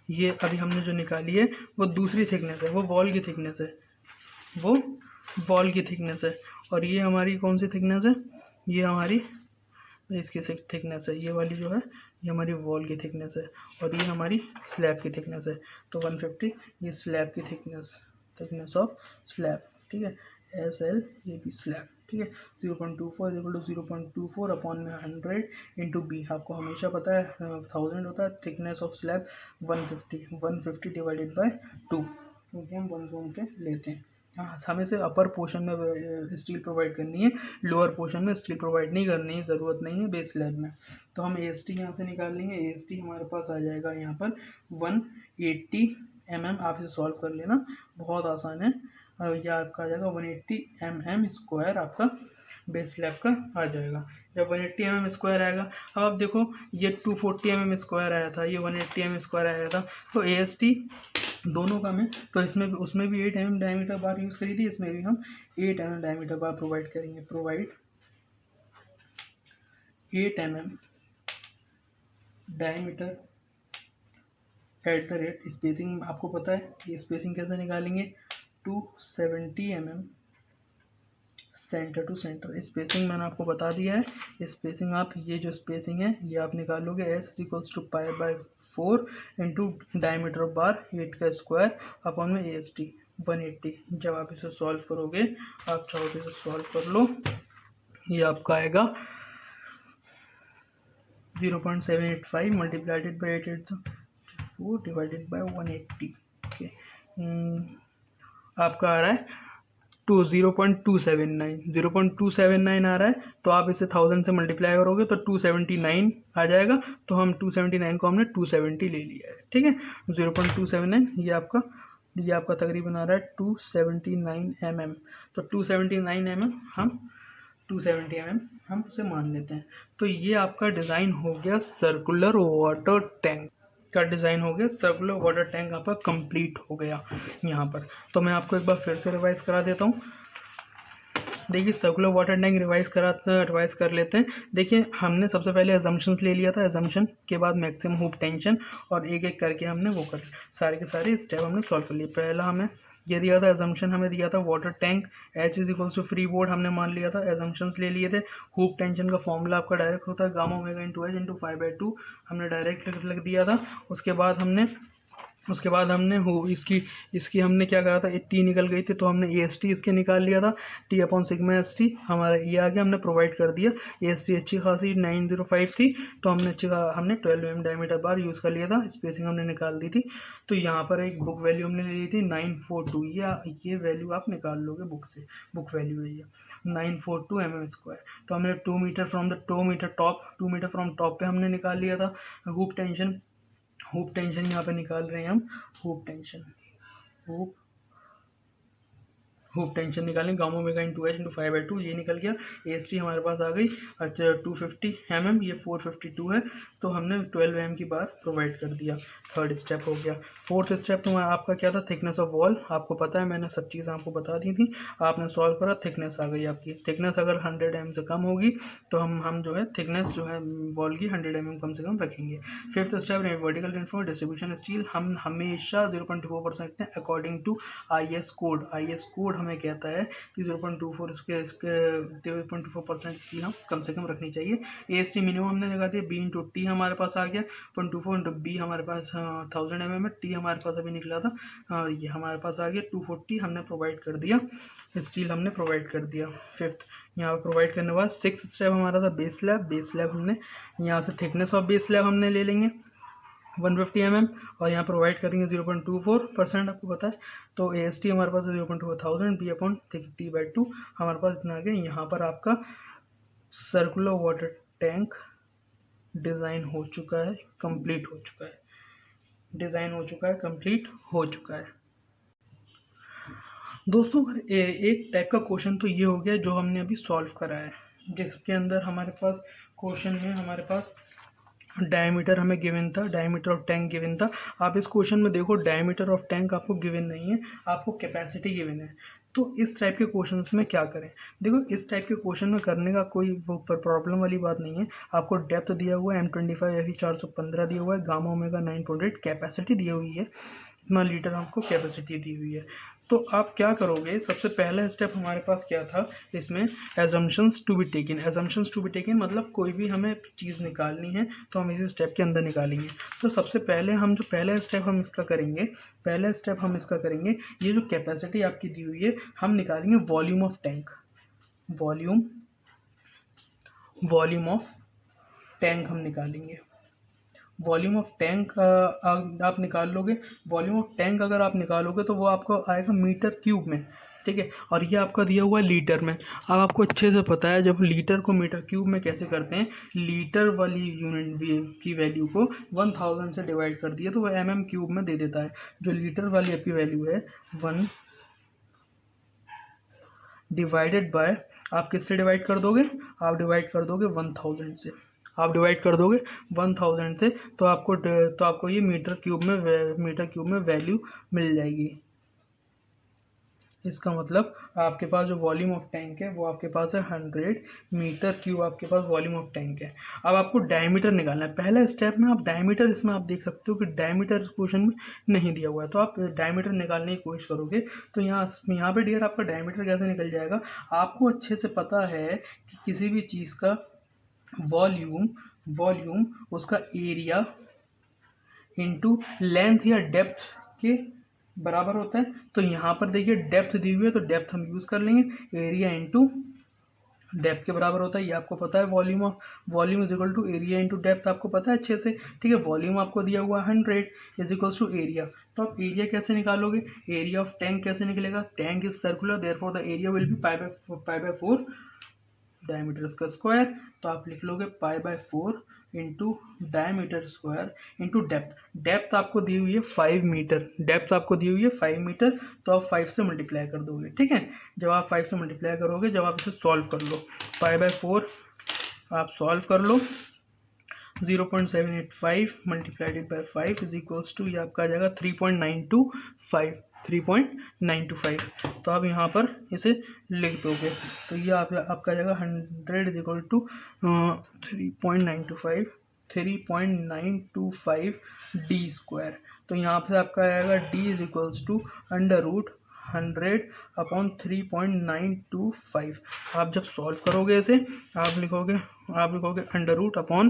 ये अभी हमने जो निकाली है वो दूसरी थिकनेस है, वो वॉल की थिकनेस है, वो वॉल की थिकनेस है। और ये हमारी कौन सी थिकनेस है, ये हमारी इसकी थिकनेस है, ये वाली जो है ये हमारी वॉल की थिकनेस है, और ये हमारी स्लैब की थिकनेस है। तो 150 ये स्लैब की थिकनेस ऑफ स्लैब, ठीक है, SL ये भी स्लैब, ठीक है। 0.24 = 0.24 अपॉन में 100 इंटू B, आपको हमेशा पता है 1000 होता है। Thickness of slab 150 divided by 2, क्योंकि हम 1 पे लेते हैं। हाँ, हमें से अपर पोर्शन में स्टील प्रोवाइड करनी है, लोअर पोर्शन में स्टील प्रोवाइड नहीं करनी है, ज़रूरत नहीं है बेस स्लैब में। तो हम AST यहाँ से निकाल लेंगे। AST हमारे पास आ जाएगा यहाँ पर 180 mm। आप इसे सॉल्व कर लेना, बहुत आसान है। यह आपका आ जाएगा 180 mm स्क्वायर, आपका बेस स्लैब का आ जाएगा। जब 180 mm स्क्वायर आएगा, अब आप देखो ये 240 mm स्क्वायर आया था, ये 180 mm स्क्वायर आया था, तो AST दोनों का में, तो इसमें उसमें भी 8 mm डायमीटर बार यूज़ करी थी, इसमें भी हम 8 mm डायमीटर बार प्रोवाइड करेंगे। Provide 8 mm diameter at the rate spacing आपको पता है ये स्पेसिंग कैसे निकालेंगे 270 mm centre to centre. Spacing मैंने आपको बता दिया है। स्पेसिंग आप ये जो स्पेसिंग है ये आप निकालोगे S equals to pi by 4 into diameter of bar 8 का स्क्वायर अपॉन में AST 180। जब आप इसे सॉल्व करोगे आप चाहो तो इसे सॉल्व कर लो, ये आपका आएगा 0.785 मल्टीप्लाइडेड बाई 884 डिवाइडेड बाई 180। ओके आपका आ रहा है 0.279 आ रहा है। तो आप इसे 1000 से मल्टीप्लाई करोगे तो 279 आ जाएगा। तो हम 279 को हमने 270 ले लिया है, ठीक है। 0.279 ये आपका तकरीबन आ रहा है 279 mm। तो 279 mm हम 270 mm हम उसे मान लेते हैं। तो ये आपका डिज़ाइन हो गया सर्कुलर वाटर टैंक का डिज़ाइन हो गया। सर्कुलर वाटर टैंक आपका कंप्लीट हो गया यहाँ पर। तो मैं आपको एक बार फिर से रिवाइज करा देता हूँ। देखिए सर्कुलर वाटर टैंक रिवाइज कर लेते हैं। देखिए हमने सबसे पहले एजम्पशंस ले लिया था, एजम्पशन के बाद मैक्सिमम हुप टेंशन और एक एक करके हमने वो कर सारे के सारे स्टेप हमने सॉल्व कर लिए। पहला हमें ये दिया था एजम्पशन, हमें दिया था water tank H is equals to free board हमने मान लिया था, एजम्पशंस ले लिए थे। हुप टेंशन का फॉर्मूला आपका डायरेक्ट होता है gamma omega into H into 5/2 हमने डायरेक्ट लिख दिया था। उसके बाद हमने इसकी हमने क्या करा था, टी निकल गई थी तो हमने AST इसके निकाल लिया था, T अपॉन सिग्मा ST हमारा ये आ गया, हमने प्रोवाइड कर दिया। AST अच्छी खासी 905 थी तो हमने 12 mm डायमीटर बार यूज़ कर लिया था, स्पेसिंग हमने निकाल दी थी। तो यहाँ पर एक बुक वैल्यू हमने ले ली थी 942, ये वैल्यू आप निकाल लोगे बुक से, बुक वैल्यू है ये 942 mm²। तो हमने 2 मीटर फ्रॉम टॉप पे हमने निकाल लिया था। हुप टेंशन यहाँ पे निकाल रहे हैं हम, हुप टेंशन निकालें gamma omega into H into 5/2 ये निकल गया। AST हमारे पास आ गई। अच्छा 250 mm ये 452 है तो हमने 12 mm की बार प्रोवाइड कर दिया। थर्ड स्टेप हो गया। फोर्थ स्टेप तो आपका क्या था, थिकनेस ऑफ वॉल। आपको पता है मैंने सब चीज़ आपको बता दी थी, आपने सॉल्व करा, थिकनेस आ गई आपकी। थिकनेस अगर 100 mm से कम होगी तो हम जो है थिकनेस जो है वॉल की 100 mm कम से कम रखेंगे। Fifth step vertical reinforce distribution steel हम हमेशा 0.24% रखते हैं अकॉर्डिंग टू IS कोड हमें कहता है कि 0.24 0.24% स्टील हम कम से कम रखनी चाहिए। AST मिनिमम हमने लगा दिया, B इंटू टी हमारे पास आ गया 0.24 इंटू B हमारे पास 1000 mm है, T हमारे पास अभी निकला था ये हमारे पास आ गया 240 हमने प्रोवाइड कर दिया, स्टील हमने प्रोवाइड कर दिया। फिफ्थ यहाँ पर प्रोवाइड करने के बाद सिक्स स्टेप हमारा था बेस स्लैब हमने यहाँ से थिकनेस ऑफ बेस स्लैब हमने ले लेंगे 150 mm और यहाँ प्रोवाइड करेंगे 0.24%। आपको पता है तो AST हमारे पास 0.4000 B अपॉन T/2 हमारे पास इतना आ गया। यहाँ पर आपका सर्कुलर वाटर टैंक डिज़ाइन हो चुका है, कंप्लीट हो चुका है, कंप्लीट हो चुका है। दोस्तों एक टाइप का क्वेश्चन तो ये हो गया जो हमने अभी सॉल्व करा है, जिसके अंदर हमारे पास क्वेश्चन में हमारे पास डायमीटर हमें गिवन था, डायमीटर ऑफ टैंक गिवन था। आप इस क्वेश्चन में देखो डायमीटर ऑफ टैंक आपको गिवन नहीं है, आपको कैपेसिटी गिवन है। तो इस टाइप के क्वेश्चंस में क्या करें, देखो इस टाइप के क्वेश्चन में करने का कोई प्रॉब्लम वाली बात नहीं है। आपको डेप्थ दिया हुआ है M25 FE 415 दिया हुआ है, गामा ओमेगा 9.8 कैपेसिटी दी हुई है, इतना लीटर आपको कैपेसिटी दी हुई है। तो आप क्या करोगे, सबसे पहला स्टेप हमारे पास क्या था इसमें, एजम्पशंस टू बी टेकन मतलब कोई भी हमें चीज़ निकालनी है तो हम इसी स्टेप के अंदर निकालेंगे। तो सबसे पहले हम जो पहला स्टेप हम इसका करेंगे, ये जो कैपेसिटी आपकी दी हुई है हम निकालेंगे वॉल्यूम ऑफ टैंक हम निकालेंगे। वॉल्यूम ऑफ टैंक आप निकाल लोगे, वॉल्यूम ऑफ टैंक अगर आप निकालोगे तो वो आपको आएगा मीटर क्यूब में, ठीक है। और ये आपका दिया हुआ है लीटर में। अब आपको अच्छे से पता है जब लीटर को मीटर क्यूब में कैसे करते हैं, लीटर वाली यूनिट की वैल्यू को 1000 से डिवाइड कर दिया तो वो mm क्यूब में दे देता है। जो लीटर वाली आपकी वैल्यू है 1 डिवाइडेड बाय, आप किससे डिवाइड कर दोगे, आप डिवाइड कर दोगे 1000 से, तो आपको ये मीटर क्यूब में वैल्यू मिल जाएगी। इसका मतलब आपके पास जो वॉल्यूम ऑफ टैंक है वो आपके पास है 100 मीटर क्यूब आपके पास वॉल्यूम ऑफ टैंक है। अब आपको डायमीटर निकालना है। पहला स्टेप में आप डायमीटर, इसमें आप देख सकते हो कि डायमीटर क्वेश्चन में नहीं दिया हुआ है, तो आप डायमीटर निकालने की कोशिश करोगे तो यहाँ पे डियर आपका डायमीटर कैसे निकल जाएगा। आपको अच्छे से पता है कि किसी भी चीज़ का वॉल्यूम उसका एरिया इंटू लेंथ या डेप्थ के बराबर होता है। तो यहाँ पर देखिए डेप्थ दी हुई है तो डेप्थ हम यूज़ कर लेंगे, एरिया इंटू डेप्थ के बराबर होता है। ये आपको पता है, volume is equal to area into depth आपको पता है अच्छे से, ठीक है। वॉल्यूम आपको दिया हुआ है 100 इज इक्वल्स टू एरिया। तो आप एरिया कैसे निकालोगे, एरिया ऑफ टैंक कैसे निकलेगा, tank is circular therefore the area will be pi by 4 diameter का स्क्वायर। तो आप लिख लोगे pi by 4 into diameter square into depth आपको दी हुई है 5 मीटर, डेप्थ आपको दी हुई है 5 मीटर, तो आप 5 से मल्टीप्लाई कर दोगे, ठीक है। जब आप 5 से मल्टीप्लाई करोगे, जब आप इसे सॉल्व कर लो, पाई बाय 4 आप सॉल्व कर लो, 0.785 multiplied by 5 is equals to, ये आपका आ जाएगा 3.925। तो आप यहाँ पर इसे लिख दोगे तो ये आपका जाएगा 100 is equal to 3.925 D square. तो यहाँ पे आपका आएगा D is equals to under root 100 upon 3.925। आप जब सॉल्व करोगे इसे आप लिखोगे under root upon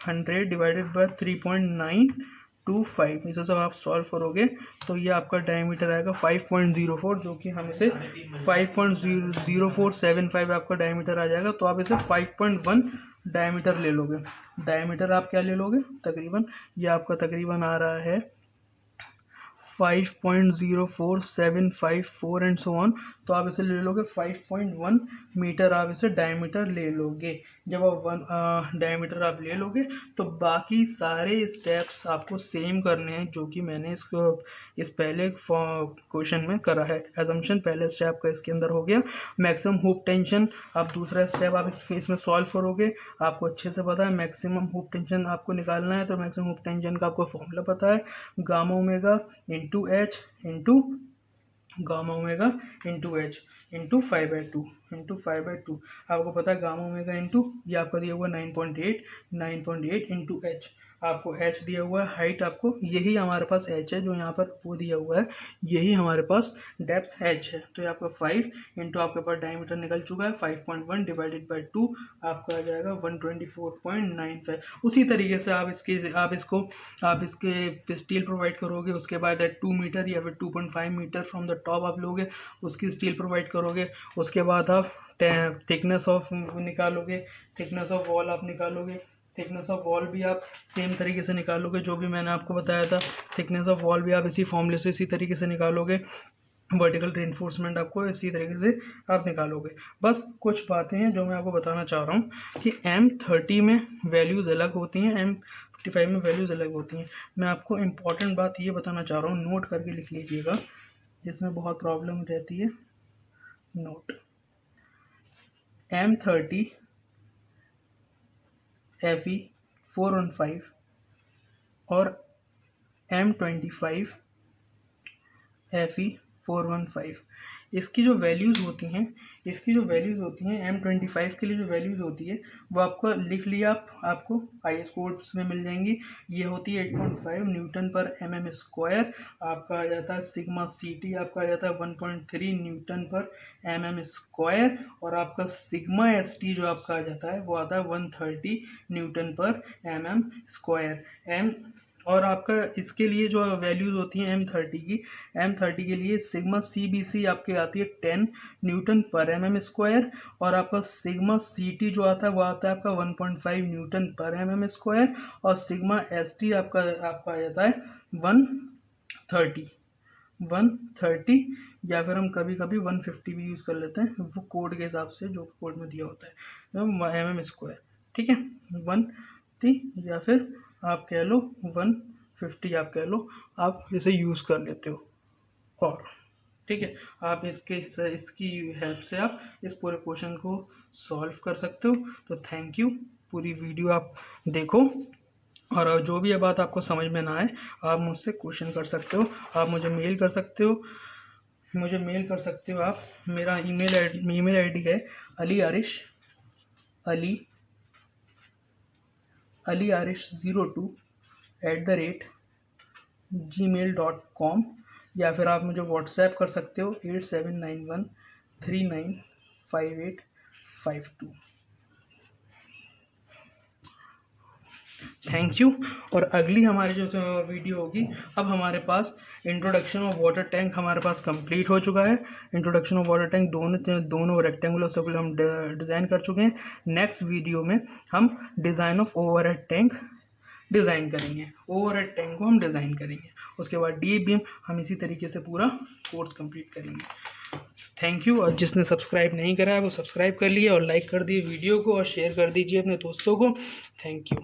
100 divided by 3.925। इसे सब आप सॉल्व करोगे तो ये आपका डायमीटर आएगा 5.04, जो कि हम इसे 5.0475 आपका डायमीटर आ जाएगा। तो आप इसे 5.1 डायमीटर ले लोगे। डायमीटर आप क्या ले लोगे, तकरीबन ये आपका तकरीबन आ रहा है 5.04754 एंड सो ऑन। तो आप इसे ले लोगे 5.1 मीटर, आप इसे डायमीटर ले लोगे। जब आप डायमीटर आप ले लोगे तो बाकी सारे स्टेप्स आपको सेम करने हैं जो कि मैंने इस पहले क्वेश्चन में करा है। एजम्पशन पहले स्टेप का इसके अंदर हो गया। मैक्सिमम हुक टेंशन आप दूसरा स्टेप आप इसमें सॉल्व करोगे। आपको अच्छे से पता है मैक्सिमम हुक टेंशन आपको निकालना है, तो मैक्सिमम हुक टेंशन का आपको फॉर्मूला पता है, gamma omega into H into gamma omega into H into 5/2 आपको पता है गामा ओमेगा इंटू ये आपका दिया हुआ 9.8 इंटू एच, आपको एच दिया हुआ है, हाइट आपको यही हमारे पास एच है जो यहाँ पर वो दिया हुआ है, यही हमारे पास डेप्थ एच है। तो ये आपका 5 इंटू आपके पास डायमीटर निकल चुका है 5.1 डिवाइडेड बाई 2 आपका आ जाएगा 124.95। उसी तरीके से आप इसके स्टील प्रोवाइड करोगे, उसके बाद 2 मीटर या फिर 2.5 मीटर फ्रॉम द टॉप आप लोगे, उसकी स्टील प्रोवाइड करोगे। उसके बाद आप थिकनेस ऑफ निकालोगे, थिकनेस ऑफ वॉल आप निकालोगे, थिकनेस ऑफ वॉल भी आप सेम तरीके से निकालोगे जो भी मैंने आपको बताया था। थिकनेस ऑफ वॉल भी आप इसी फॉर्मूले से इसी तरीके से निकालोगे। वर्टिकल रेनफोर्समेंट आपको इसी तरीके से आप निकालोगे। बस कुछ बातें हैं जो मैं आपको बताना चाह रहा हूँ कि M30 में वैल्यूज़ अलग होती हैं, M55 में वैल्यूज़ अलग होती हैं। मैं आपको इम्पॉर्टेंट बात ये बताना चाह रहा हूँ, नोट करके लिख लीजिएगा, जिसमें बहुत प्रॉब्लम रहती है। नोट M30 FE 415 और M25 FE 415 इसकी जो वैल्यूज़ होती हैं M25 के लिए जो वैल्यूज़ होती है वो आपको लिख लिया, आपको IS कोड्स में मिल जाएंगी। ये होती है 8.5 न्यूटन पर mm स्क्वायर, आपका आ जाता है सिग्मा CT आपका आ जाता है 1.3 न्यूटन पर mm स्क्वायर, और आपका सिग्मा ST जो आपका आ जाता है वो आता है 130 न्यूटन पर mm स्क्वायर। और आपका इसके लिए जो वैल्यूज़ होती हैं M30 के लिए सिग्मा CBC आपके आती है 10 न्यूटन पर mm स्क्वायर, और आपका सिग्मा CT जो आता है वो आता है आपका 1.5 न्यूटन पर mm स्क्वायर, और सिग्मा ST आपका आ जाता है 130 या फिर हम कभी कभी 150 भी यूज़ कर लेते हैं, वो कोड के हिसाब से जो कोड में दिया होता है mm स्क्वायर, ठीक है। 130 या फिर आप कह लो 150 आप कह लो, आप इसे यूज़ कर लेते हो। और ठीक है, आप इसकी हेल्प से आप इस पूरे क्वेश्चन को सॉल्व कर सकते हो। तो थैंक यू, पूरी वीडियो आप देखो और जो भी ये बात आपको समझ में ना आए आप मुझसे क्वेश्चन कर सकते हो, आप मुझे मेल कर सकते हो, आप। मेरा ईमेल आईडी है aliarish02@gmail.com, या फिर आप मुझे व्हाट्सएप कर सकते हो 8791395852। Thank you. और अगली हमारी जो वीडियो होगी, अब हमारे पास इंट्रोडक्शन ऑफ वाटर टैंक हमारे पास कंप्लीट हो चुका है। इंट्रोडक्शन ऑफ वाटर टैंक दोनों रेक्टेंगुलर सर्कुलर हम डिज़ाइन कर चुके हैं। नेक्स्ट वीडियो में हम design of overhead tank design करेंगे, ओवरहेड टैंक को हम डिज़ाइन करेंगे। उसके बाद डी बीम हम इसी तरीके से पूरा कोर्स कंप्लीट करेंगे। Thank you. और जिसने सब्सक्राइब नहीं करा है वो सब्सक्राइब कर लिए और लाइक कर दिए वीडियो को और शेयर कर दीजिए अपने दोस्तों को। Thank you.